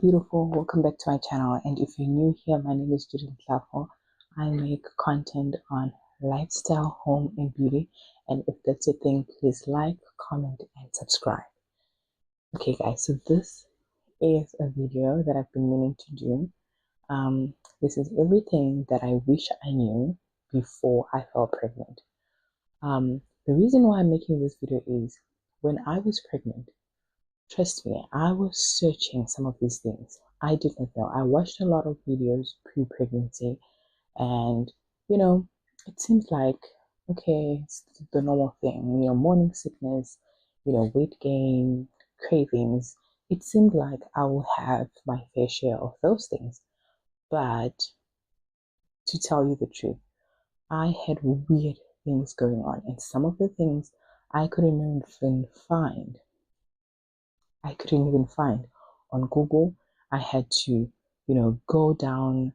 beautiful, welcome back to my channel. And if you're new here, my name is Judith Lafo. I make content on lifestyle, home, and beauty. And if that's your thing, please like, comment, and subscribe. Okay, guys, so this is a video that I've been meaning to do. This is everything that I wish I knew before I fell pregnant. The reason why I'm making this video is when I was pregnant, trust me, I was searching some of these things. I did not know. I watched a lot of videos pre-pregnancy, and it seems like, okay, it's the normal thing, morning sickness, weight gain, cravings. It seemed like I will have my fair share of those things. But to tell you the truth, I had weird things going on, and some of the things I couldn't even find. On Google. I had to, go down,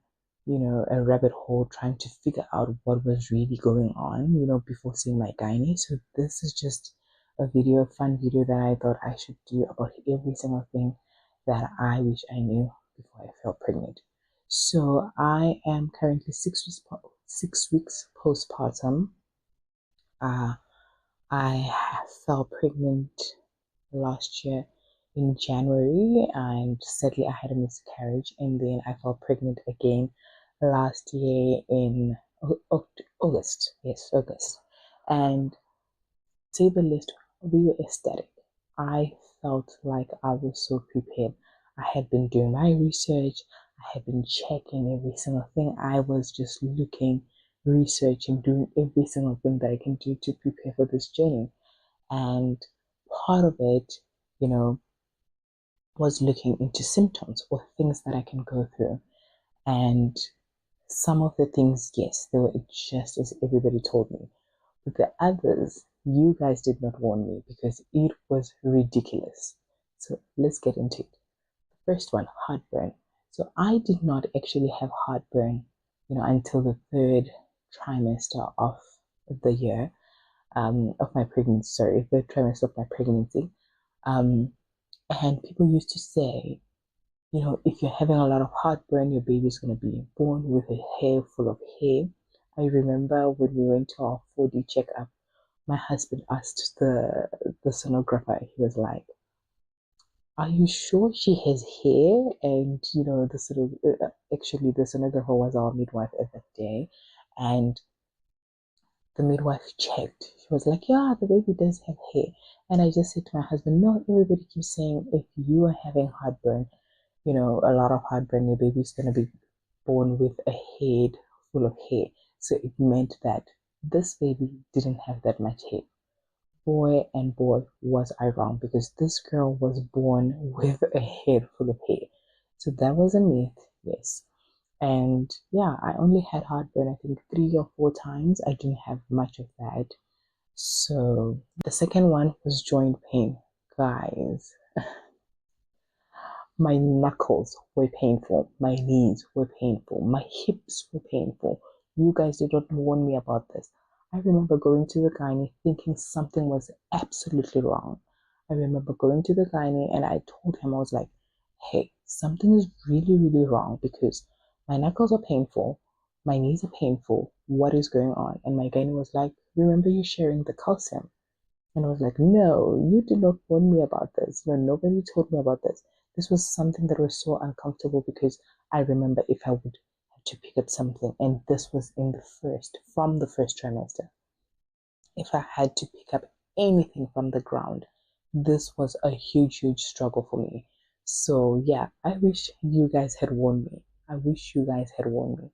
a rabbit hole trying to figure out what was really going on, before seeing my gynae. So this is just a fun video that I thought I should do about every single thing that I wish I knew before I fell pregnant. So I am currently 6 weeks postpartum. I fell pregnant last year in January, and sadly I had a miscarriage, and then I fell pregnant again last year in August. Yes, August. And say the least, we were ecstatic. I felt like I was so prepared. I had been doing my research, I had been checking every single thing. I was just looking, researching, doing every single thing that I can do to prepare for this journey. And part of it, was looking into symptoms or things that I can go through. And some of the things, yes, they were just as everybody told me. But the others, you guys did not warn me because it was ridiculous. So let's get into it. The first one, heartburn. So I did not actually have heartburn, until the third trimester of the year, of my pregnancy, sorry, third trimester of my pregnancy. And people used to say, if you're having a lot of heartburn, your baby's going to be born with a hair full of hair. I remember when we went to our 4D checkup, my husband asked the sonographer, he was like, are you sure she has hair? And, actually, the sonographer was our midwife at that day. And the midwife checked. She was like, yeah, the baby does have hair. And I just said to my husband, no, everybody keeps saying if you are having heartburn, a lot of heartburn, your baby's going to be born with a head full of hair. So it meant that this baby didn't have that much hair. Boy, and boy, was I wrong, because this girl was born with a head full of hair. So that was a myth, yes. And yeah, I only had heartburn, I think 3 or 4 times. I didn't have much of that. So the second one was joint pain. Guys, my knuckles were painful, my knees were painful, my hips were painful. You guys did not warn me about this. I remember going to the gynae thinking something was absolutely wrong. I remember going to the gynae and I told him, I was like, hey, something is really, really wrong because my knuckles are painful, my knees are painful. What is going on? And my gynae was like, remember you sharing the calcium? And I was like, no, you did not warn me about this. Nobody told me about this. This was something that was so uncomfortable because I remember if I would have to pick up something, and this was from the first trimester. If I had to pick up anything from the ground, this was a huge, huge struggle for me. So yeah, I wish you guys had warned me. I wish you guys had warned me.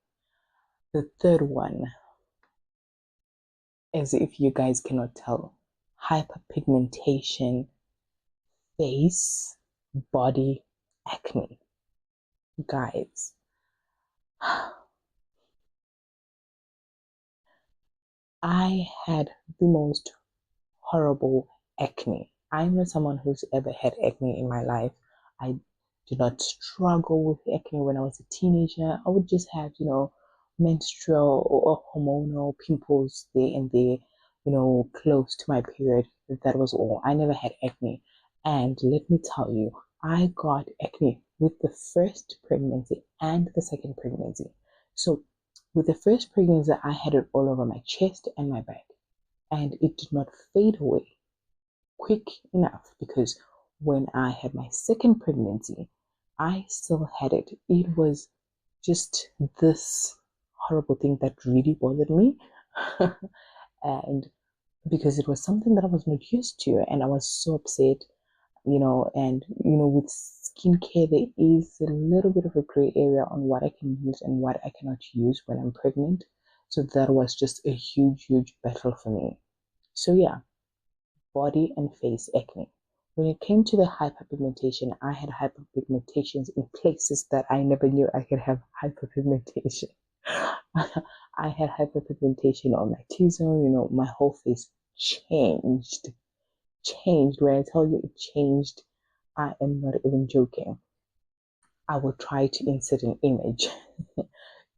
The third one, as if you guys cannot tell, hyperpigmentation, face, body, acne. Guys, I had the most horrible acne. I'm not someone who's ever had acne in my life. I did not struggle with acne when I was a teenager. I would just have, menstrual or hormonal pimples there and there, close to my period. That was all. I never had acne. And let me tell you, I got acne with the first pregnancy and the second pregnancy. So with the first pregnancy, I had it all over my chest and my back, and it did not fade away quick enough because when I had my second pregnancy, I still had it. It was just this horrible thing that really bothered me. And because it was something that I was not used to, and I was so upset, and with skincare, there is a little bit of a gray area on what I can use and what I cannot use when I'm pregnant. So that was just a huge, huge battle for me. So yeah, body and face acne. When it came to the hyperpigmentation, I had hyperpigmentations in places that I never knew I could have hyperpigmentation. I had hyperpigmentation on my T-zone, my whole face changed. Changed. When I tell you it changed, I am not even joking. I will try to insert an image.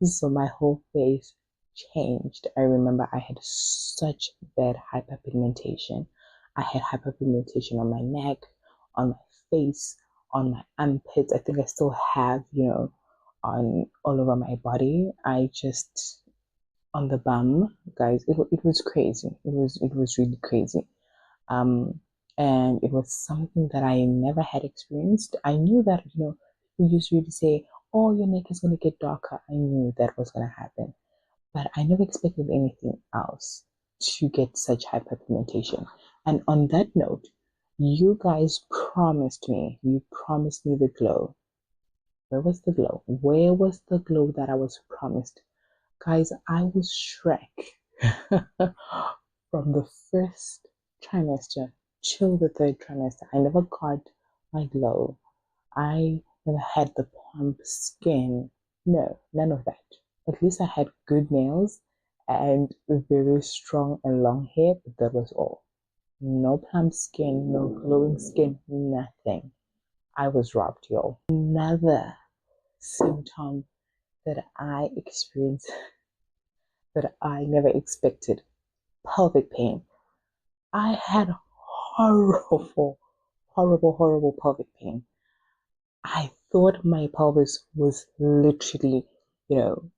So my whole face changed. I remember I had such bad hyperpigmentation. I had hyperpigmentation on my neck, on my face, on my armpits. I think I still have, on all over my body. I just on the bum, guys. It was crazy. It was really crazy. Um, and it was something that I never had experienced. I knew that, we usually say, oh, your neck is going to get darker. I knew that was going to happen, but I never expected anything else to get such hyperpigmentation. And on that note, you guys you promised me the glow. Where was the glow? Where was the glow that I was promised? Guys, I was Shrek from the first trimester till the third trimester. I never got my glow. I never had the plump skin. No, none of that. At least I had good nails and very strong and long hair, but that was all. No plump skin, no glowing skin, nothing. I was robbed, y'all. Another symptom that I experienced that I never expected, pelvic pain. I had horrible, horrible, horrible pelvic pain. I thought my pelvis was literally, you know,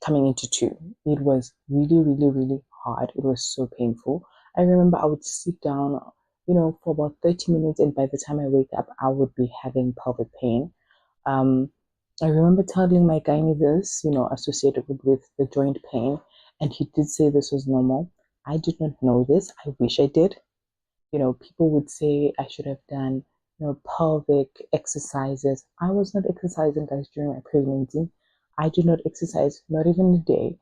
coming into two. It was really, really, really hard. It was so painful. I remember I would sit down, for about 30 minutes, and by the time I wake up, I would be having pelvic pain. Um, I remember telling my gynae this, associated with the joint pain, and he did say this was normal. I did not know this. I wish I did. People would say I should have done, pelvic exercises. I was not exercising, guys, during my pregnancy. I did not exercise, not even a day.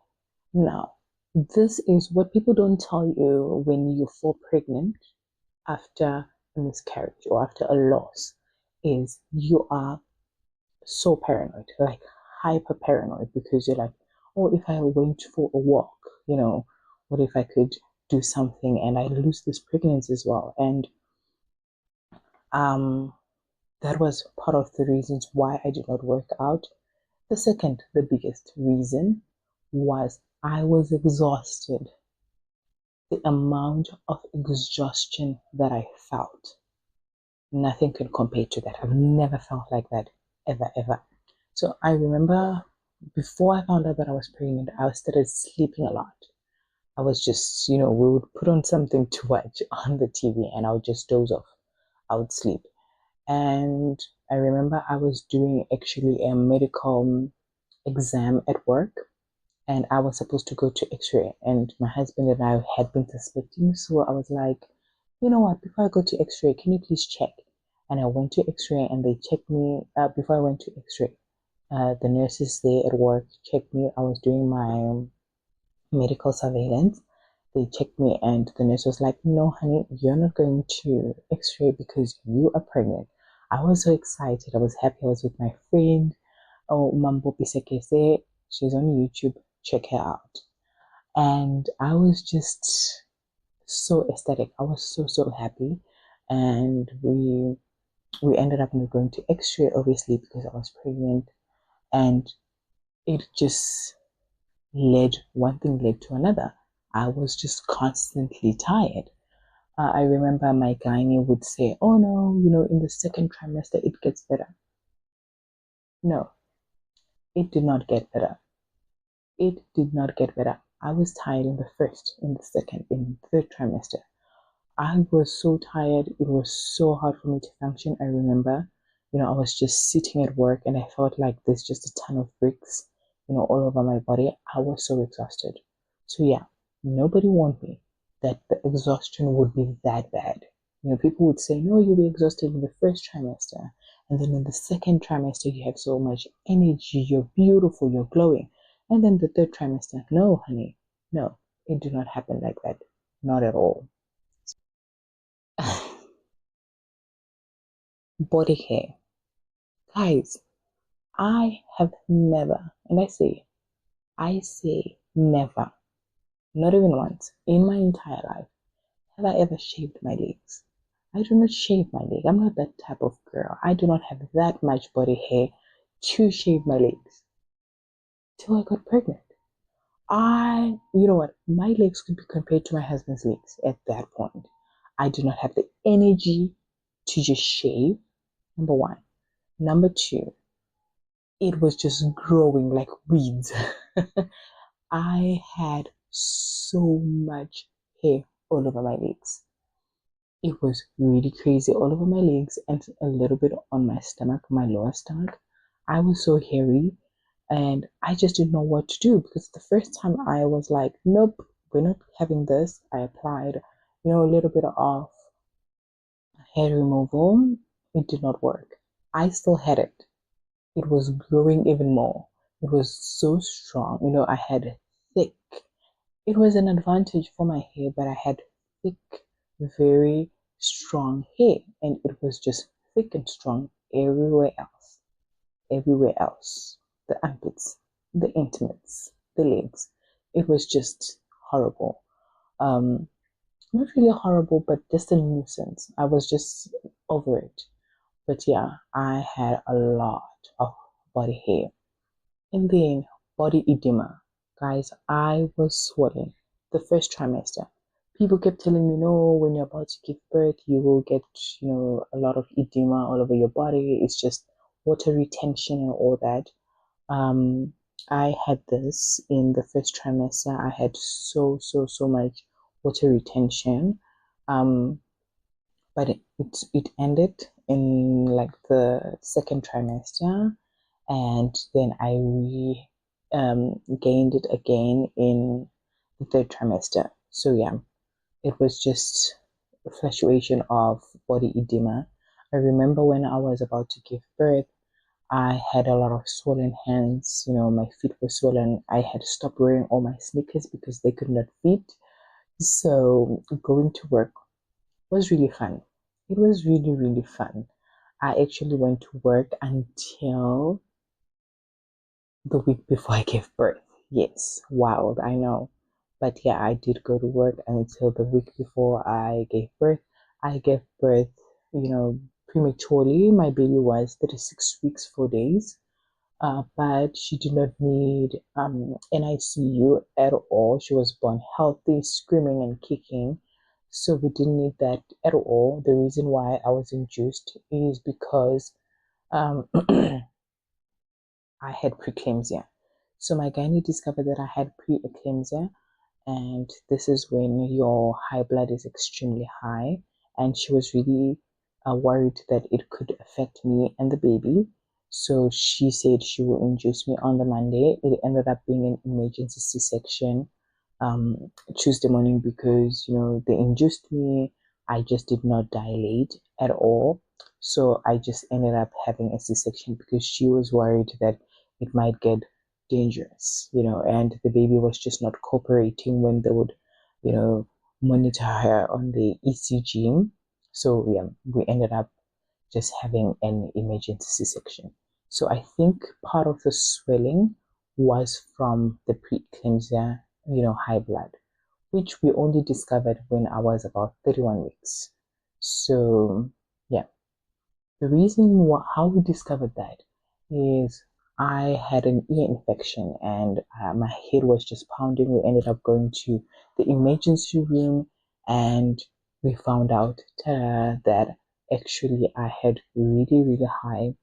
Now, this is what people don't tell you when you fall pregnant after a miscarriage or after a loss, is you are so paranoid, like hyper paranoid, because you're like, oh, if I went for a walk, what if I could do something and I lose this pregnancy as well? And um, that was part of the reasons why I did not work out. The second, the biggest reason was I was exhausted. The amount of exhaustion that I felt, nothing can compare to that. I've never felt like that ever, ever. So I remember before I found out that I was pregnant, I started sleeping a lot. I was just, we would put on something to watch on the TV and I would just doze off. I would sleep. And I remember I was doing actually a medical exam at work, and I was supposed to go to x-ray, and my husband and I had been suspecting. So I was like, you know what, before I go to x-ray, can you please check? And I went to x-ray and they checked me. Before I went to x-ray, the nurses there at work checked me. I was doing my medical surveillance. They checked me and the nurse was like, no, honey, you're not going to x-ray because you are pregnant. I was so excited. I was happy. I was with my friend. Oh, Mambo Pisekese. She's on YouTube. Check her out. And I was just so ecstatic. I was so, so happy. And we ended up not going to x-ray, obviously, because I was pregnant. And it just one thing led to another. I was just constantly tired. I remember my gynae would say, oh no, in the second trimester, it gets better. No, it did not get better. It did not get better. I was tired in the first, in the second, in the third trimester. I was so tired. It was so hard for me to function. I remember, I was just sitting at work and I felt like there's just a ton of bricks, all over my body. I was so exhausted. So yeah, nobody warned me that the exhaustion would be that bad. People would say, no, you'll be exhausted in the first trimester. And then in the second trimester, you have so much energy. You're beautiful. You're glowing. And then the third trimester, no, honey, no, it did not happen like that. Not at all. Body hair. Guys, I have never, and I say never, not even once in my entire life, have I ever shaved my legs. I do not shave my leg. I'm not that type of girl. I do not have that much body hair to shave my legs till I got pregnant. You know what? My legs could be compared to my husband's legs at that point. I do not have the energy to just shave, number one. Number two, it was just growing like weeds. I had so much hair all over my legs. It was really crazy all over my legs and a little bit on my stomach, my lower stomach. I was so hairy and I just didn't know what to do because the first time I was like, nope, we're not having this. I applied, a little bit of hair removal. It did not work. I still had it. It was growing even more. It was so strong. I had thick. It was an advantage for my hair, but I had thick, very strong hair, and it was just thick and strong everywhere else. Everywhere else. The armpits, the intimates, the legs. It was just horrible. Um, Not really horrible, but just a nuisance. I was just over it. But yeah, I had a lot of body hair. And then body edema. Guys, I was swollen the first trimester. People kept telling me, no, when you're about to give birth, you will get, a lot of edema all over your body. It's just water retention and all that. Um, I had this in the first trimester. I had so much water retention. Um, but it ended in like the second trimester, and then I gained it again in the third trimester. So yeah, it was just a fluctuation of body edema. I remember when I was about to give birth, I had a lot of swollen hands. My feet were swollen. I had to stop wearing all my sneakers because they could not fit. So going to work was really fun. It was really, really fun. I actually went to work until the week before I gave birth. Yes, wild, I know. But yeah, I did go to work until the week before I gave birth. I gave birth, prematurely. My baby was 36 weeks, 4 days. But she did not need NICU at all. She was born healthy, screaming and kicking. So we didn't need that at all. The reason why I was induced is because um, I had preeclampsia. So my gynae discovered that I had preeclampsia, and this is when your high blood is extremely high. And she was really worried that it could affect me and the baby. So she said she will induce me on the Monday. It ended up being an emergency C-section Tuesday morning because they induced me. I just did not dilate at all. So I just ended up having a C-section because she was worried that it might get dangerous, and the baby was just not cooperating when they would, you know, monitor her on the ECG. So yeah, we ended up just having an emergency C-section. So I think part of the swelling was from the preeclampsia, high blood, which we only discovered when I was about 31 weeks. So yeah, the reason how we discovered that is I had an ear infection and my head was just pounding. We ended up going to the emergency room and we found out that actually I had really, really high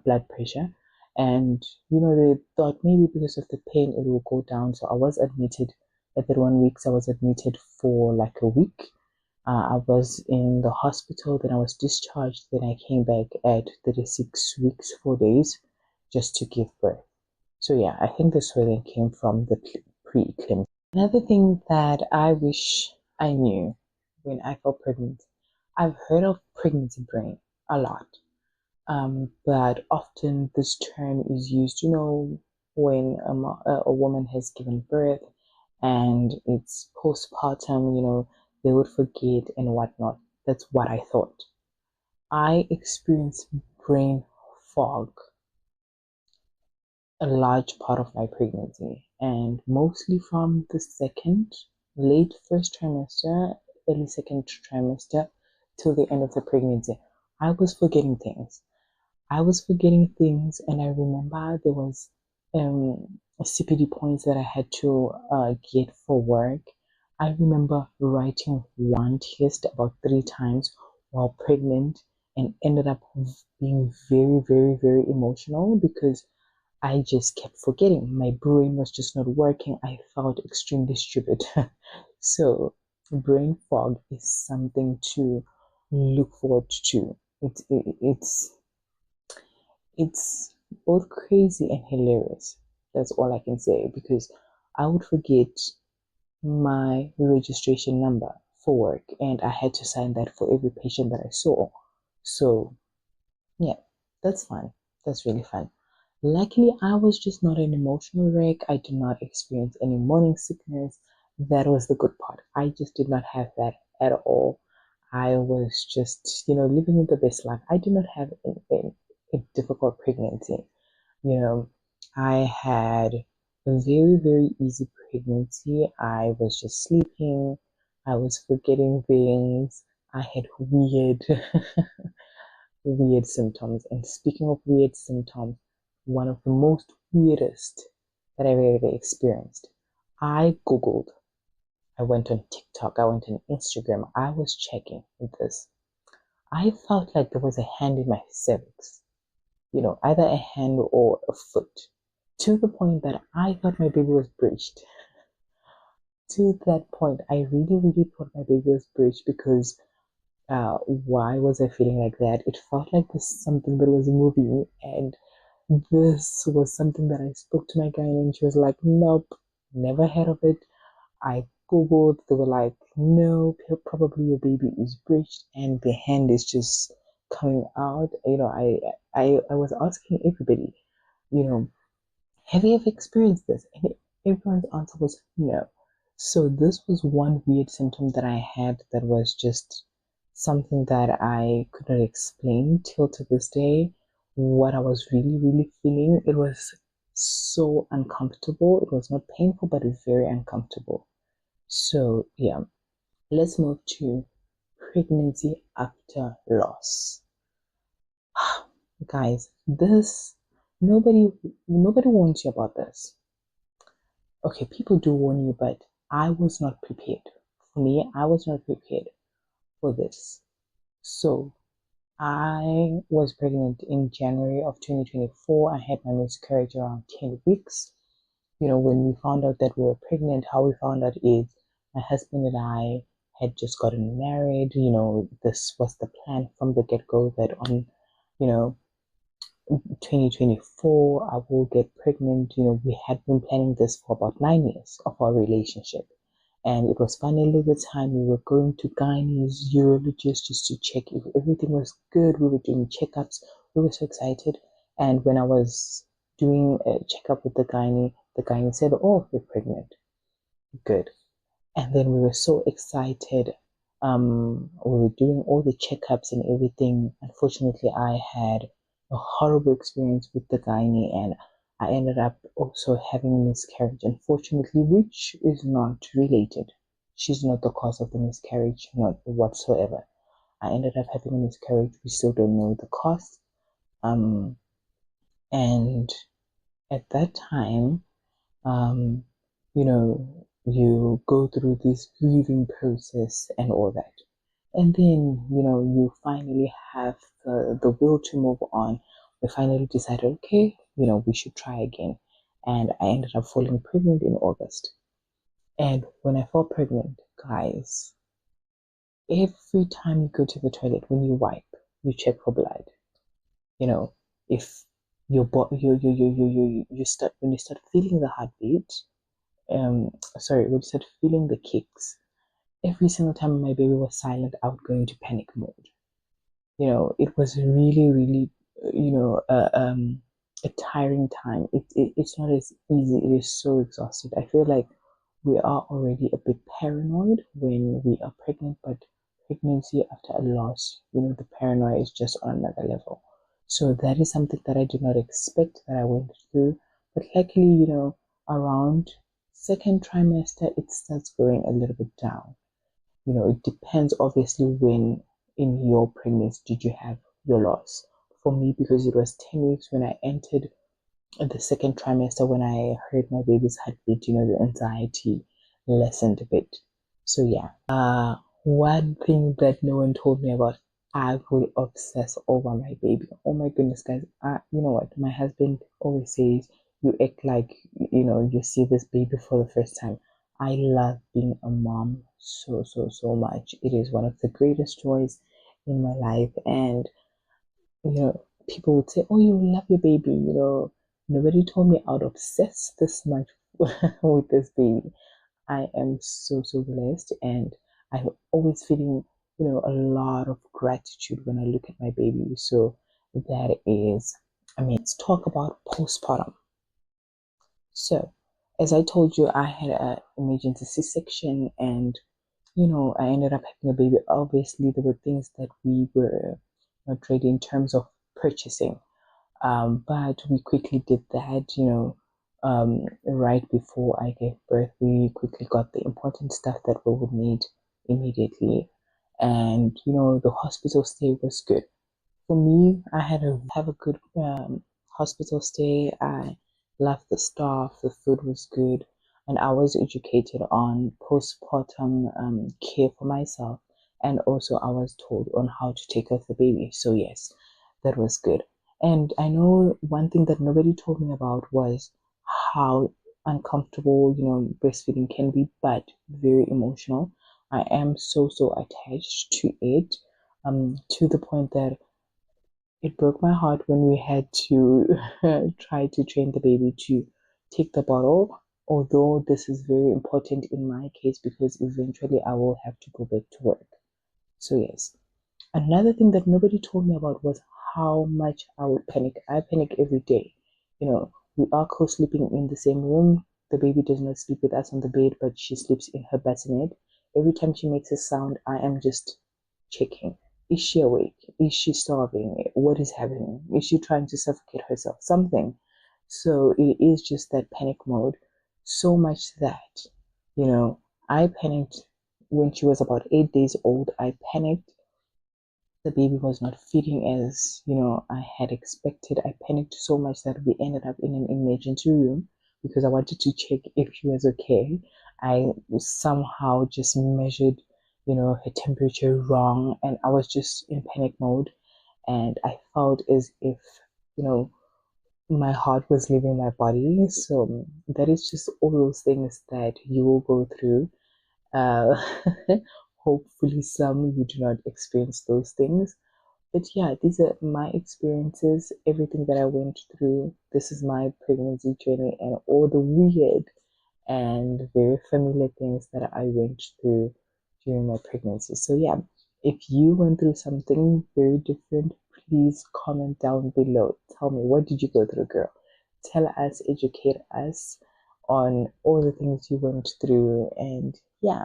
blood pressure And they thought maybe because of the pain it will go down. So I was admitted at that 1 week. So I was admitted for like a week. I was in the hospital, then I was discharged, then I came back at 36 weeks, 4 days, just to give birth. So yeah, I think the swelling came from the pre-eclampsia. Another thing that I wish I knew when I felt pregnant, I've heard of pregnancy brain a lot, but often this term is used, when a woman has given birth and it's postpartum, they would forget and whatnot. That's what I thought. I experienced brain fog a large part of my pregnancy, and mostly from the late first trimester, early second trimester, till the end of the pregnancy. I was forgetting things. And I remember there was CPD points that I had to get for work. I remember writing one test about 3 times while pregnant and ended up being very, very, very emotional because I just kept forgetting. My brain was just not working. I felt extremely stupid. So, brain fog is something to look forward to. It's both crazy and hilarious. That's all I can say because I would forget my registration number for work and I had to sign that for every patient that I saw. So, yeah, that's fun. That's really fun. Luckily, I was just not an emotional wreck. I did not experience any morning sickness. That was the good part. I just did not have that at all. I was just, living the best life. I did not have a difficult pregnancy. You know, I had a very, very easy pregnancy. I was just sleeping. I was forgetting things. I had weird, weird symptoms. And speaking of weird symptoms, one of the most weirdest that I've ever experienced. I Googled, I went on TikTok, I went on Instagram, I was checking this. I felt like there was a hand in my cervix, either a hand or a foot, to the point that I thought my baby was breached. To that point, I really, really thought my baby was breached because why was I feeling like that? It felt like this something that was moving, and this was something that I spoke to my gynae, and she was like, "Nope, never heard of it." I googled. They were like, "No, probably your baby is breached, and the hand is just coming out." I was asking everybody, you know, have you ever experienced this? And everyone's answer was no. So this was one weird symptom that I had that was just something that I could not explain till to this day. What I was really, really feeling, it was so uncomfortable. It was not painful, but very uncomfortable. So yeah, let's move to pregnancy after loss. Guys, this nobody warns you about this. Okay, people do warn you, but I was not prepared. For me, I was not prepared for this. So I was pregnant in January of 2024. I had my miscarriage around 10 weeks. When we found out that we were pregnant, how we found out is my husband and I had just gotten married. This was the plan from the get-go that on, you know, 2024, I will get pregnant. We had been planning this for about 9 years of our relationship. And it was finally the time we were going to gynae's urologist just to check if everything was good. We were doing checkups. We were so excited. And when I was doing a checkup with the gynae said, "Oh, you're pregnant." Good. And then we were so excited. We were doing all the checkups and everything. Unfortunately, I had a horrible experience with the gynae, and I ended up also having a miscarriage, unfortunately, which is not related. She's not the cause of the miscarriage, not whatsoever. I ended up having a miscarriage. We still don't know the cause. And at that time, um, you go through this grieving process and all that. And then, you finally have the will to move on. We finally decided, okay, we should try again. And I ended up falling pregnant in August. And when I fell pregnant, guys, every time you go to the toilet, when you wipe, you check for blood. If your body, you start when you start feeling the heartbeat, when you start feeling the kicks, every single time my baby was silent, I would go into panic mode. It was really, really, a tiring time. It's not as easy. It is so exhausted. I feel like we are already a bit paranoid when we are pregnant, but pregnancy after a loss, the paranoia is just on another level. So that is something that I did not expect that I went through. But luckily, around second trimester, it starts going a little bit down. It depends obviously when in your pregnancy did you have your loss. For me, because it was 10 weeks when I entered the second trimester, when I heard my baby's heartbeat, the anxiety lessened a bit. So yeah. One thing that no one told me about, I will obsess over my baby. Oh my goodness, guys. You know what? My husband always says, you act like, you see this baby for the first time. I love being a mom so, so, so much. It is one of the greatest joys in my life. And, people would say, oh, you love your baby. Nobody told me I would obsess this much with this baby. I am so, so blessed, and I'm always feeling, a lot of gratitude when I look at my baby. So that is, let's talk about postpartum. So, as I told you, I had an emergency C-section, and I ended up having a baby. Obviously, there were things that we were not ready in terms of purchasing. But we quickly did that, right before I gave birth. We quickly got the important stuff that we would need immediately. And, the hospital stay was good. For me, I had to have a good hospital stay. I loved the staff, the food was good, and I was educated on postpartum care for myself. And also, I was told on how to take care of the baby. So, yes, that was good. And I know one thing that nobody told me about was how uncomfortable, breastfeeding can be, but very emotional. I am so, so attached to it, to the point that it broke my heart when we had to try to train the baby to take the bottle, although this is very important in my case because eventually I will have to go back to work. So, yes. Another thing that nobody told me about was how much I would panic. I panic every day. We are co-sleeping in the same room. The baby does not sleep with us on the bed, but she sleeps in her bassinet. Every time she makes a sound, I am just checking. Is she awake? Is she starving? What is happening? Is she trying to suffocate herself? Something. So it is just that panic mode. So much that, I panicked when she was about 8 days old. I panicked the baby was not feeding as I had expected. I panicked so much that we ended up in an emergency room because I wanted to check if she was okay. I somehow just measured her temperature wrong, and I was just in panic mode, and I felt as if you know my heart was leaving my body. So that is just all those things that you will go through. uh, Hopefully some you do not experience those things, but yeah, these are my experiences, everything that I went through. This is my pregnancy journey and all the weird and very familiar things that I went through during my pregnancy. So yeah, if you went through something very different, please comment down below. Tell me, what did you go through, girl? Tell us, educate us on all the things you went through. And yeah,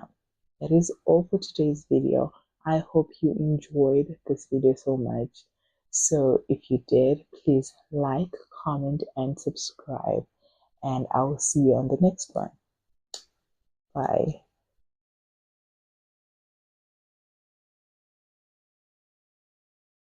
that is all for today's video. I hope you enjoyed this video so much. So if you did, please like, comment, and subscribe. And I will see you on the next one. Bye.